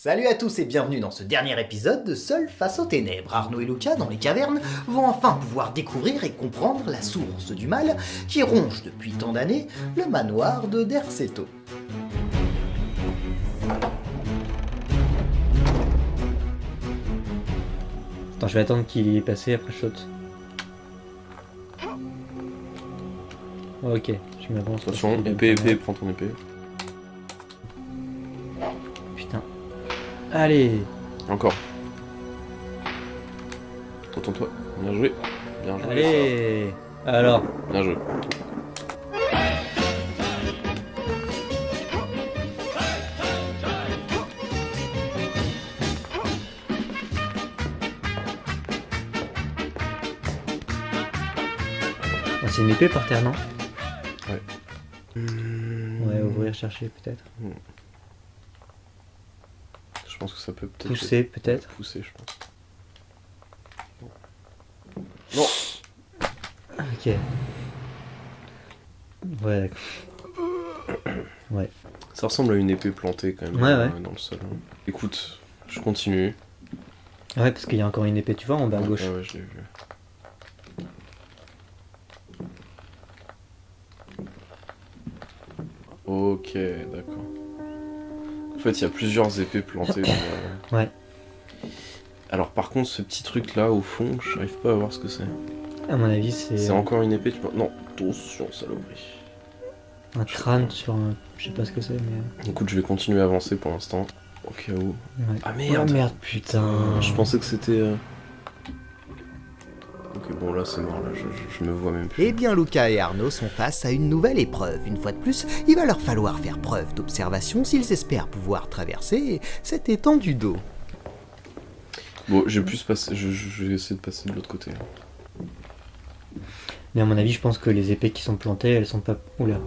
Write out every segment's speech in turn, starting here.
Salut à tous et bienvenue dans ce dernier épisode de Seul face aux ténèbres. Arnaud et Luca, dans les cavernes, vont enfin pouvoir découvrir et comprendre la source du mal qui ronge depuis tant d'années le manoir de Derceto. Attends, je vais attendre qu'il est passé, après je saute. Ok, je m'avance. Attention, épée, prends ton épée. Putain. Allez. Encore. Retourne-toi. Bien joué. Bien joué. Allez. Alors. Bien joué. Oh, c'est une épée par terre, non? Ouais. Ouais, ouvrir, chercher peut-être. Je pense que ça peut peut-être... Pousser peut-être. Pousser, je pense. Non. Ok. Ouais, d'accord. Ouais. Ça ressemble à une épée plantée quand même Ouais. dans le sol. Hein. Écoute, je continue. Ouais, parce qu'il y a encore une épée, tu vois, en bas à gauche. Ouais, je l'ai vu. Ok, d'accord. En fait, il y a plusieurs épées plantées. Ouais. Alors, par contre, ce petit truc là au fond, je n'arrive pas à voir ce que c'est. À mon avis, c'est C'est encore une épée, tu peux... Non, attention, saloperie. un crâne sur un... Je sais pas ce que c'est, mais... Écoute, je vais continuer à avancer pour l'instant, au cas où. Ouais. Ah merde, Oh merde, putain. Je pensais que c'était... Ok, bon là c'est mort, là, je me vois même plus. Eh bien, Luca et Arnaud sont face à une nouvelle épreuve. Une fois de plus, il va leur falloir faire preuve d'observation s'ils espèrent pouvoir traverser cette étendue d'eau. Bon, j'ai plus passer, je vais essayer de passer de l'autre côté. Mais à mon avis, je pense que les épées qui sont plantées, elles sont pas... Oula.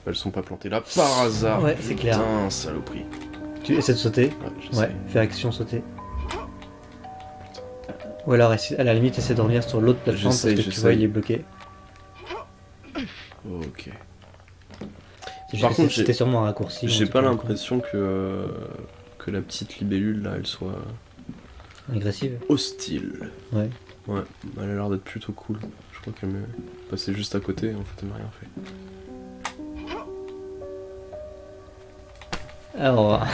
Elles sont pas plantées là par hasard. Ouais, c'est clair. Putain, saloperie. Tu essaies de sauter? Ouais, j'essaie. Ouais, fais action sauter. Ou alors à la limite essaie de revenir sur l'autre plateforme parce que tu J'essaie. vois il est bloqué. Ok. Par contre, c'était sûrement un raccourci. J'ai en tout pas cas, l'impression que la petite libellule là, elle soit agressive. hostile. Ouais. Ouais, elle a l'air d'être plutôt cool. Je crois qu'elle m'est passée juste à côté et en fait elle m'a rien fait. Alors,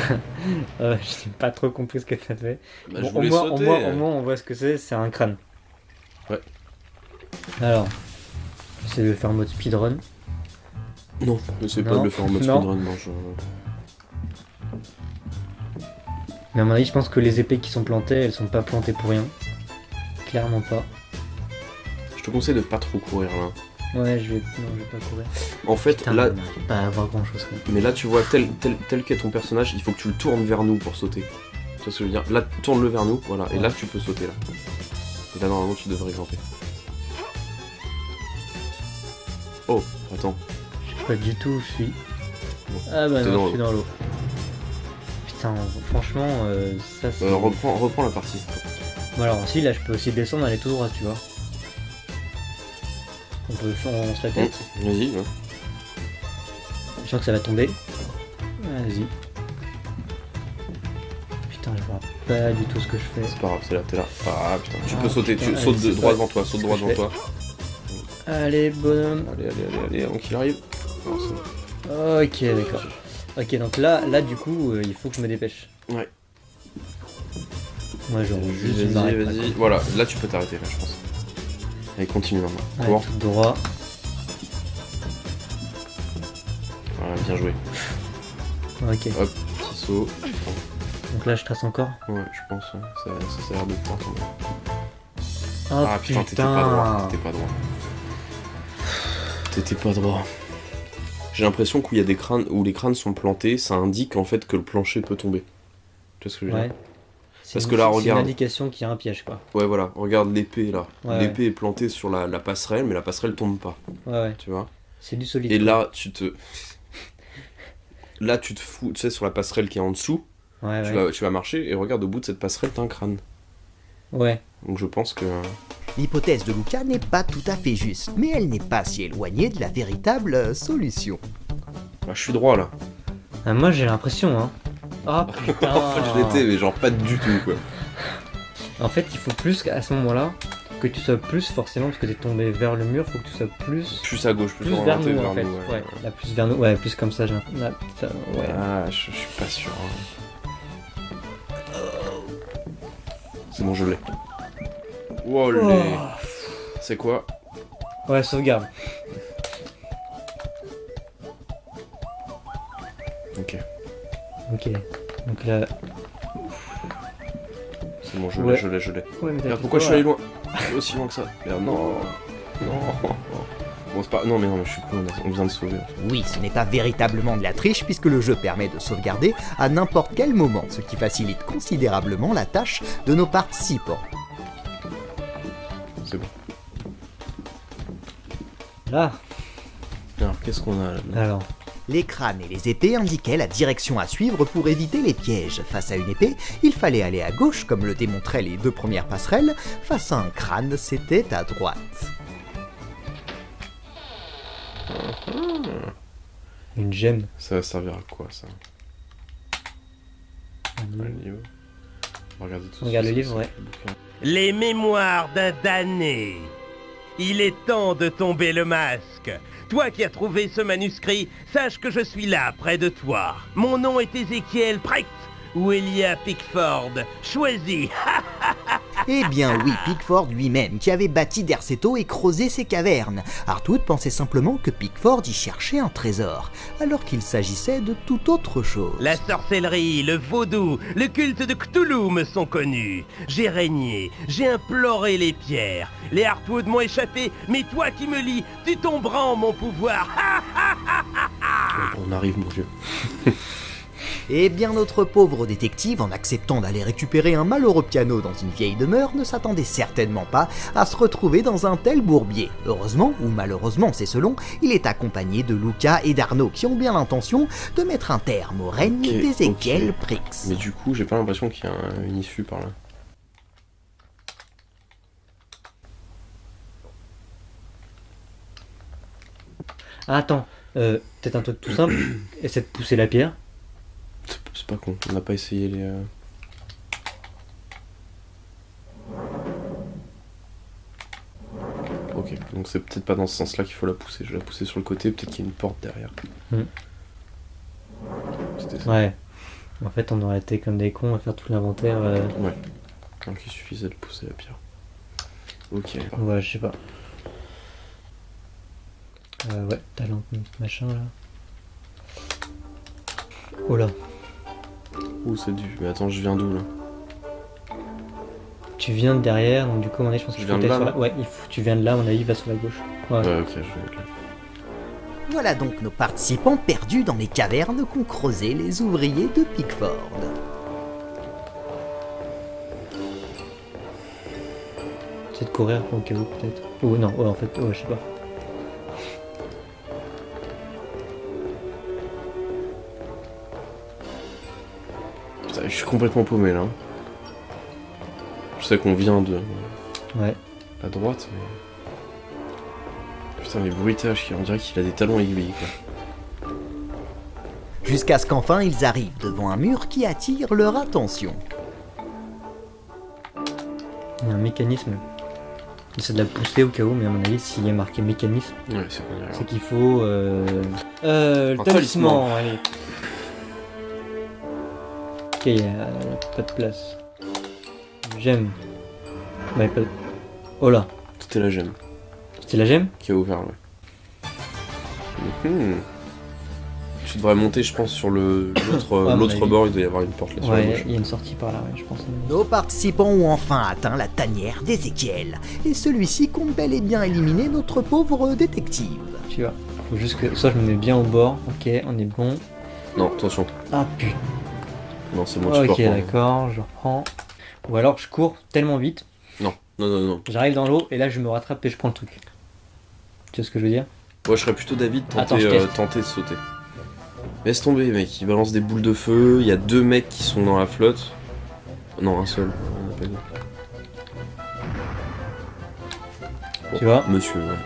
j'ai pas trop compris ce que ça fait. Bah, Bon, je voulais au sauter. moins on voit ce que c'est un crâne. Ouais. Alors, j'essaie de le faire en mode speedrun. Non, n'essaie pas Non. de le faire en mode Non. speedrun, non. Mais à mon avis, je pense que les épées qui sont plantées, elles sont pas plantées pour rien. Clairement pas. Je te conseille de pas trop courir là. Ouais, je vais pas courir. En fait, Putain, là, on n'arrive pas à avoir grand chose. mais là tu vois tel qu'est ton personnage, il faut que tu le tournes vers nous pour sauter. Tu vois ce que je veux dire? Là, tourne-le vers nous, voilà, et Ouais. là tu peux sauter là. Et là normalement tu devrais grimper. Oh, attends. Je sais pas du tout où je suis. Bon. Ah bah T'es non, dans je suis dans l'eau. Putain, franchement, ça c'est... Reprends la partie. Bon alors, si, là je peux aussi descendre, aller tout droit, tu vois. On se la tête. Vas-y, ouais. Je sens que ça va tomber. Vas-y. Putain, je vois pas du tout ce que je fais. C'est pas grave, c'est là, t'es là. Ah putain, tu Ah, peux sauter, putain, tu sautes allez, droit ouais, devant toi, saute c'est droit ce que devant je toi. Allez, bonhomme. Allez, avant qu'il arrive. Non, c'est bon. Ok, d'accord. Ok, donc là du coup, il faut que je me dépêche. Ouais. Moi, genre, juste une Vas-y, barre. vas-y. Voilà, là tu peux t'arrêter, là, je pense. Allez, continue maintenant. Ouais, Cours. tout droit. Voilà, bien joué. Ok. Hop, petit saut. Donc là, je trace encore. Ouais, je pense, ouais. Ça a l'air de pouvoir tomber. Oh, Ah putain, t'étais pas droit. T'étais pas droit. J'ai l'impression qu'il y a des crânes où les crânes sont plantés, ça indique en fait que le plancher peut tomber. Tu vois ce que je veux Ouais. dire? C'est Parce une- que là, c'est regarde. une indication qu'il y a un piège, quoi. Ouais, voilà, regarde l'épée là. Ouais, L'épée est plantée sur la passerelle, mais la passerelle tombe pas. Ouais. Tu vois? C'est du solide. Et quoi. là, Là, tu te fous, tu sais, sur la passerelle qui est en dessous, Ouais. tu vas marcher et regarde au bout de cette passerelle, t'as un crâne. Ouais. Donc je pense que L'hypothèse de Lucas n'est pas tout à fait juste, mais elle n'est pas si éloignée de la véritable solution. Bah, je suis droit là. Ah, moi j'ai l'impression, hein. Ah putain. En fait, je l'étais, mais genre pas du tout quoi. En fait, il faut plus qu'à ce moment-là, que tu sois plus forcément, parce que t'es tombé vers le mur, faut que tu sois plus. Plus à gauche, plus Plus vers orienté nous vers en fait. nous. Ouais, là, plus vers nous. Ouais, plus comme ça, j'ai l'impression. Là, putain, ouais. Ah, je suis pas sûr. C'est bon, je l'ai. Wow, c'est quoi? Ouais, sauvegarde. Ok. Ok. Donc là. C'est bon, je Ouais. l'ai. Ouais, mais Merde, pourquoi je suis allé loin? Aussi loin que ça. Merde, non. Bon, c'est pas. Non, mais je suis con, on vient de sauver. En fait. Oui, ce n'est pas véritablement de la triche puisque le jeu permet de sauvegarder à n'importe quel moment, ce qui facilite considérablement la tâche de nos participants. C'est bon. Là. Alors, qu'est-ce qu'on a là? Alors. Les crânes et les épées indiquaient la direction à suivre pour éviter les pièges. Face à une épée, il fallait aller à gauche comme le démontraient les 2 premières passerelles. Face à un crâne, c'était à droite. Une gemme. Ça va servir à quoi ça? Le livre. Regardez tout Regarde le livre, ouais. Les mémoires d'un damné. Il est temps de tomber le masque. Toi qui as trouvé ce manuscrit, sache que je suis là, près de toi. Mon nom est Ézéchiel Precht, ou Elia Pickford. Choisis. Eh bien oui, Pickford lui-même, qui avait bâti Derceto et creusé ses cavernes. Artwood pensait simplement que Pickford y cherchait un trésor, alors qu'il s'agissait de toute autre chose. La sorcellerie, le vaudou, le culte de Cthulhu me sont connus. J'ai régné, j'ai imploré les pierres. Les Artwood m'ont échappé, mais toi qui me lis, tu tomberas en mon pouvoir. On arrive, mon vieux. Eh bien notre pauvre détective, en acceptant d'aller récupérer un malheureux piano dans une vieille demeure, ne s'attendait certainement pas à se retrouver dans un tel bourbier. Heureusement, ou malheureusement, c'est selon, il est accompagné de Lucas et d'Arnaud qui ont bien l'intention de mettre un terme au règne Ok, d'Ézéchiel ok. Prix. Mais du coup, j'ai pas l'impression qu'il y a une issue par là. Ah, attends. Peut-être un truc tout simple. Essaie de pousser la pierre. C'est pas con, on n'a pas essayé les. Ok, donc c'est peut-être pas dans ce sens-là qu'il faut la pousser. Je vais la pousser sur le côté, peut-être qu'il y a une porte derrière. C'était ça. Ouais. En fait, on aurait été comme des cons à faire tout l'inventaire. Ouais. Donc il suffisait de pousser la pierre. Ok. Ouais, je sais pas. Ouais, talent, machin là. Oh là. Ouh, c'est du. Mais attends, je viens d'où là? Tu viens de derrière, donc du coup, à mon avis, je pense qu'il Je faut viens de aller là, sur la... là Ouais, tu viens de là, à mon avis, va sur la gauche. Ouais. Ouais, ok, je vais être là. Voilà donc nos participants perdus dans les cavernes qu'ont creusé les ouvriers de Pickford. C'est de courir au cas où, peut-être. Oh non, ouais, en fait, je sais pas. Putain, je suis complètement paumé là. Je sais qu'on vient de Ouais. la droite, mais. Putain, les bruitages, on dirait qu'il a des talons aiguilles quoi. Jusqu'à ce qu'enfin ils arrivent devant un mur qui attire leur attention. Il y a un mécanisme. J'essaie de la pousser au cas où, mais à mon avis, s'il y a marqué mécanisme, Ouais, c'est qu'on y arrive. c'est qu'il faut. Le Un talisman, allez. Ok, il y a pas de place. Gemme. Ouais, pas de... Oh là, C'était la gemme c'était la gemme? qui a ouvert, ouais. Tu devrais monter, je pense, sur l'autre à mon l'autre avis. bord, il doit y avoir une porte là sur la Ouais, gauche. il y a une sortie par là, ouais, je pense. Nos participants ont enfin atteint la tanière d'Ézéchiel, et celui-ci compte bel et bien éliminer notre pauvre détective. Tu vois, faut juste que soit je me mets bien au bord, ok, on est bon. Non, attention. Ah putain, Non, c'est bon, tu peux ok, reprendre. d'accord, je reprends. Ou alors je cours tellement vite, Non, non. j'arrive dans l'eau et là je me rattrape et je prends le truc. Tu vois ce que je veux dire? Ouais, je serais plutôt David, Attends, je teste. tenter de sauter. Laisse tomber, mec, il balance des boules de feu, il y a 2 mecs qui sont dans la flotte. Non, un seul. On a pas dit. Tu vois? Monsieur, ouais.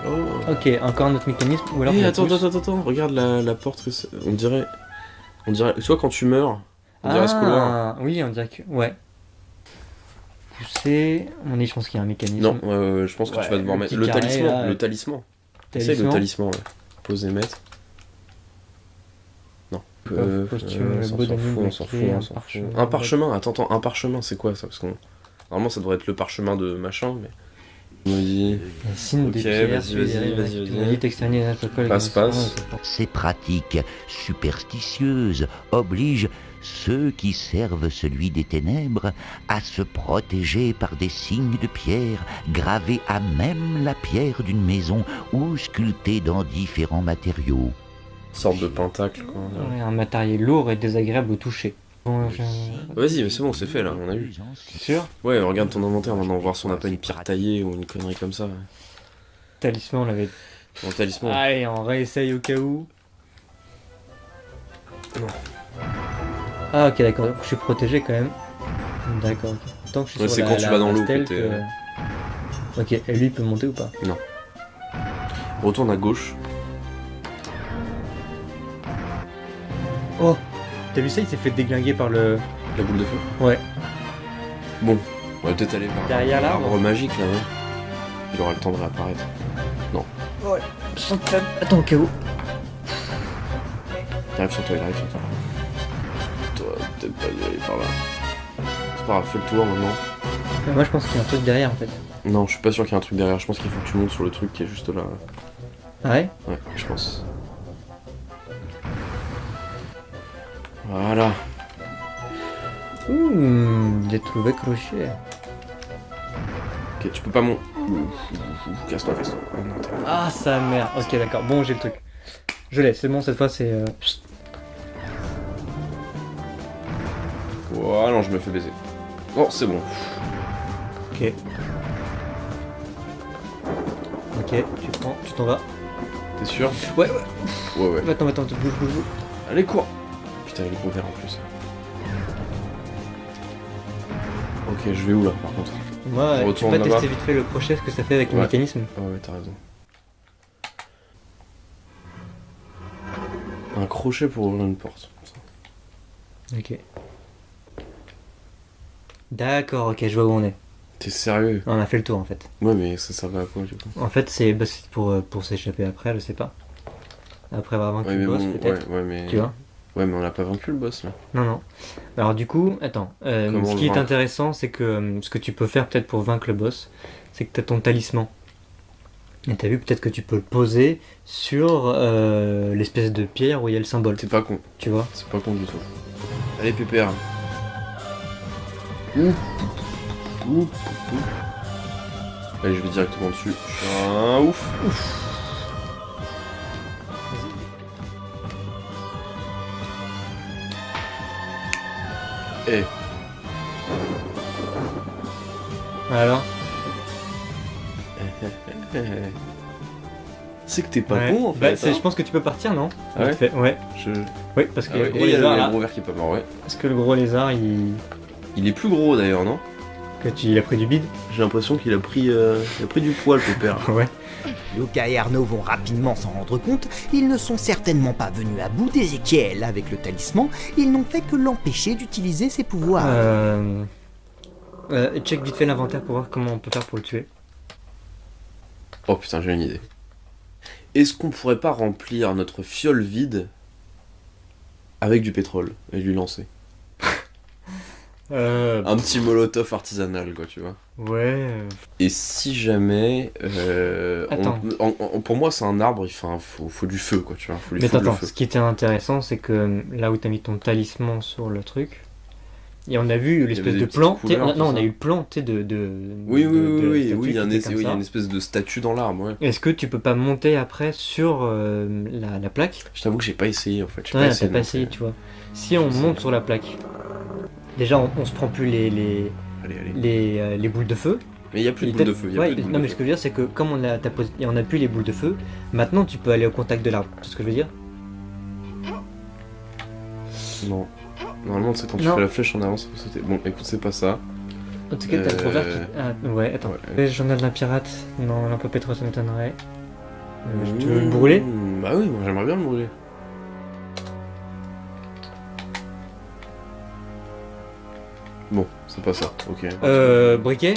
Oh. Ok, encore un autre mécanisme. Ou alors Eh, tu la attends, pousses. attends, regarde la porte que c'est. On dirait. Tu vois, quand tu meurs, on dirait ce couloir. Oui, on dirait que. Ouais. Pousser. On est, je pense qu'il y a un mécanisme. Non, je pense que tu Ouais, vas devoir le mettre. petit Le carré, talisman, là. le talisman. Essaye le talisman, ouais. Poser, mettre. Non. Posture, on le s'en beau fout, d'anime on s'en bloqué, fout, un on s'en fout. parchemin. Un parchemin, attends, un parchemin, c'est quoi ça? Parce qu'on. Normalement, ça devrait être le parchemin de machin, mais. Oui. Un signe de Ok, pierre, vas-y, celui des règles, vas-y. technologie, externelle, protocole, Passe. Ces pratiques superstitieuses obligent ceux qui servent celui des ténèbres à se protéger par des signes de pierre gravés à même la pierre d'une maison ou sculptés dans différents matériaux. Sorte de pentacle, quoi. Ouais, un matériel lourd et désagréable au toucher. Bon, Vas-y, mais c'est bon, c'est fait là, on a vu. c'est sûr. Ouais, regarde ton inventaire maintenant, voir si on n'a pas une pierre taillée ou une connerie comme ça. Talisman, on l'avait. Mon talisman. Allez, on réessaye au cas où. Non. Ah, ok, d'accord. Je suis protégé quand même. D'accord, ok. Tant que je suis Ouais, sur c'est la, quand tu vas dans l'eau que stealth, t'es, Ok, et lui il peut monter ou pas? Retourne à gauche. Oh, t'as vu ça? Il s'est fait déglinguer par le. La boule de feu. Ouais. Bon, on va peut-être aller vers Derrière l'arbre. l'arbre magique là, ouais. Il aura le temps de réapparaître. Ouais. Attends, au cas où. Il arrive sur toi. Toi, peut-être pas y aller par là. C'est pas grave, fais le tour maintenant. Moi je pense qu'il y a un truc derrière en fait. Non, je suis pas sûr qu'il y ait un truc derrière. Je pense qu'il faut que tu montes sur le truc qui est juste là. Ah ouais? Ouais, je pense. Voilà. J'ai trouvé crochet. Ok, tu peux pas monter. Casse-toi. Oh, non, t'es- Ah sa mère. Ok, d'accord. Bon, j'ai le truc. Je l'ai, c'est bon, cette fois c'est. Oh non, je me fais baiser. Oh, c'est bon. Ok. Ok, tu prends, tu t'en vas. T'es sûr? Ouais. Ouais. Attends, bouge. Allez, cours. Putain, il est gros vert en plus. Ok, je vais où là par contre? Moi, Je tu retourne peux pas là-bas. tester vite fait le crochet, ce que ça fait avec le Ouais. mécanisme. Ouais, t'as raison. Un crochet pour ouvrir une porte. Ok. D'accord, ok, je vois où on est. T'es sérieux? On a fait le tour en fait. Ouais, mais ça servait à quoi du coup? En fait, c'est pour s'échapper après, je sais pas. Après avoir vaincu Ouais, mais le boss, bon, peut-être. ouais, mais. Tu vois? Ouais, mais on n'a pas vaincu le boss là. Non. Alors du coup, attends. Comment Ce le qui est vaincre? intéressant, c'est que ce que tu peux faire peut-être pour vaincre le boss, c'est que t'as ton talisman. Et t'as vu peut-être que tu peux le poser sur l'espèce de pierre où il y a le symbole. C'est pas con. Tu vois? C'est pas con du tout. Allez, pépère. Allez, je vais directement dessus. Je suis un ouf. Eh, Alors? c'est que t'es pas Ouais. con en Bah, fait. je pense que tu peux partir, non? Ah ouais Vite fait, ouais. Je... Oui, parce Ah que ouais, le et gros il y a lézard, le là, gros vert qui est pas mort, ouais. parce que le gros lézard, Il est plus gros d'ailleurs, non? il a pris du bide. J'ai l'impression qu'il a pris du poil, pépère. Ouais. Luca et Arnaud vont rapidement s'en rendre compte, ils ne sont certainement pas venus à bout d'Ézéchiel avec le talisman, ils n'ont fait que l'empêcher d'utiliser ses pouvoirs. Check vite fait l'inventaire pour voir comment on peut faire pour le tuer. Oh putain, j'ai une idée. Est-ce qu'on pourrait pas remplir notre fiole vide avec du pétrole et lui lancer? Un petit molotov artisanal, quoi, tu vois. Ouais. Et si jamais... Attends. pour moi, c'est un arbre, faut du feu, quoi, tu vois. Faut lui Mais foutre le attends, feu. ce qui était intéressant, c'est que là où t'as mis ton talisman sur le truc, et on a vu l'espèce des de petites plan. couleurs, Non, tout on a ça. eu le plan, tu sais, de Oui, statue il y a qui était comme il y a ça. une espèce de statue dans l'arbre, ouais. Est-ce que tu peux pas monter après sur la plaque? Je t'avoue que j'ai pas essayé, en fait. J'ai Ouais, t'as essayé de pas monter. essayé, tu vois. Si on Je sais. monte sur la plaque, déjà on se prend plus les Allez. boules de feu. Mais il y a plus de Il boules de était- feu, il y a ouais, plus de boules non, de mais feu. ce que je veux dire, c'est que comme on a plus les boules de feu, maintenant tu peux aller au contact de l'arbre. C'est ce que je veux dire? Non. Normalement, c'est quand tu Non. fais la flèche en avant, ça peut sauter. Bon, écoute, c'est pas ça. En tout cas, t'as le gros verre qui... Ah, ouais, attends. Ouais. Le journal d'un pirate. Non, lampe à pétrole, ça m'étonnerait. Tu veux le brûler? Bah oui, moi j'aimerais bien le brûler. Bon, c'est pas ça, ok. Briquet?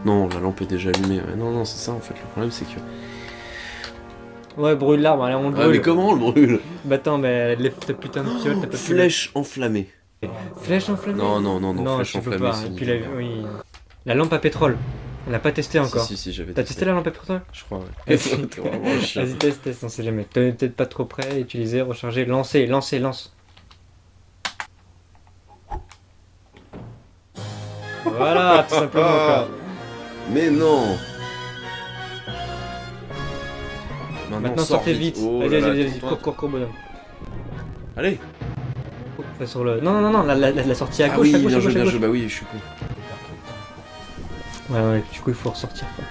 Non, la lampe est déjà allumée. Ouais, non, non, c'est ça en fait. Le problème, c'est que. Ouais, brûle l'arbre, allez, on le Ah, brûle. mais comment on le brûle? Bah attends, mais ta putain de fiole, t'as pas pu... Flèche enflammée. Flèche enflammée? Non, non, non, non, Non, flèche tu peux enflammée. pas. c'est Et puis nickel. oui. La lampe à pétrole. On l'a pas testé encore. Si, j'avais T'as testé la lampe à pétrole? Je crois, ouais. T'es vraiment un chien. Vas-y, teste, on sait jamais. T'es peut-être pas trop près, utiliser, recharger, lancer, lance. Voilà, tout simplement quoi. Mais non! Maintenant sors sortez vite. Oh Vas-y, là là, vas-y, tourne-toi. cours, bonhomme. Allez! Va sur le... Non, la sortie à Ah gauche, oui, à gauche, bien à joué, gauche, à bien gauche. joué. Bah oui, je suis con. Ouais, du coup il faut ressortir quoi.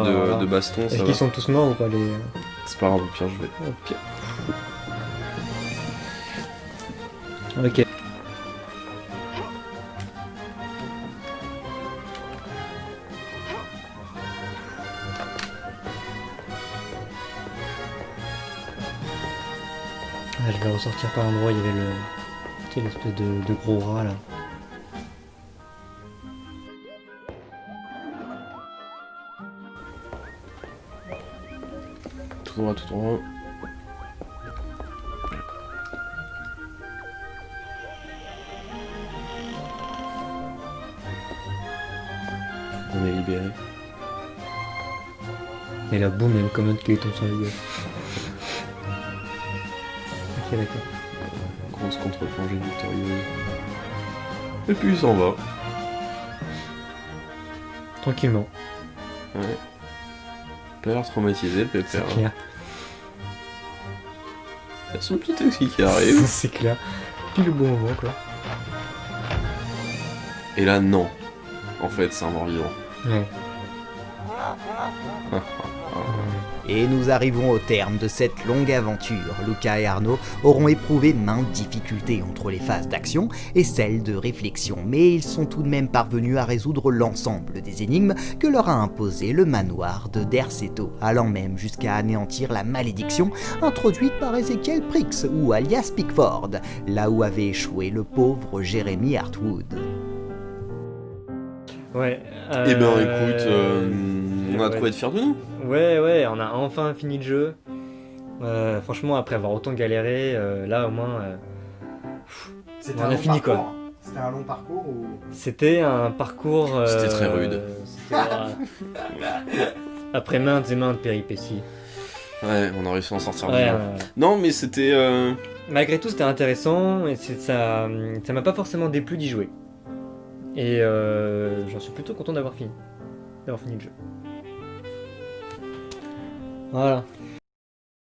Voilà. De baston, Est-ce ça qu'ils va. sont tous morts ou pas les... C'est pas grave, au pire, je vais. Oh, pire. Ok. Ah, je vais ressortir par l'endroit où il y avait le... Tu sais, l'espèce de gros rat là. Tout droit, tout droit. On est libéré. Et là, boum, il y a une commode qui lui tombe sur la gueule. Ok, d'accord. Grosse contre-plongée victorieuse. Et puis il s'en va. Tranquillement. Ouais. Pas l'air traumatisé, le pépère. C'est clair. Il y a son petit taxi qui arrive. C'est clair. Pile le bon moment, quoi. Et là, non. En fait, c'est un mort-vivant. Ouais. Et nous arrivons au terme de cette longue aventure. Luca et Arnaud auront éprouvé maintes difficultés entre les phases d'action et celles de réflexion, mais ils sont tout de même parvenus à résoudre l'ensemble des énigmes que leur a imposé le manoir de Derceto, allant même jusqu'à anéantir la malédiction introduite par Ezekiel Prix, ou alias Pickford, là où avait échoué le pauvre Jeremy Hartwood. Ouais. Eh ben, écoute, on a ouais. de quoi être fiers de nous. Ouais, on a enfin fini le jeu. Franchement, après avoir autant galéré, là au moins, C'était On a fini, quoi. C'était un long parcours ou... c'était un parcours. C'était très rude. c'était, après maintes et maintes péripéties. Ouais, on a réussi à en sortir Ouais, bien. Non, mais c'était. malgré tout, c'était intéressant et ça m'a pas forcément déplu d'y jouer. Et j'en suis plutôt content d'avoir fini le jeu. Voilà.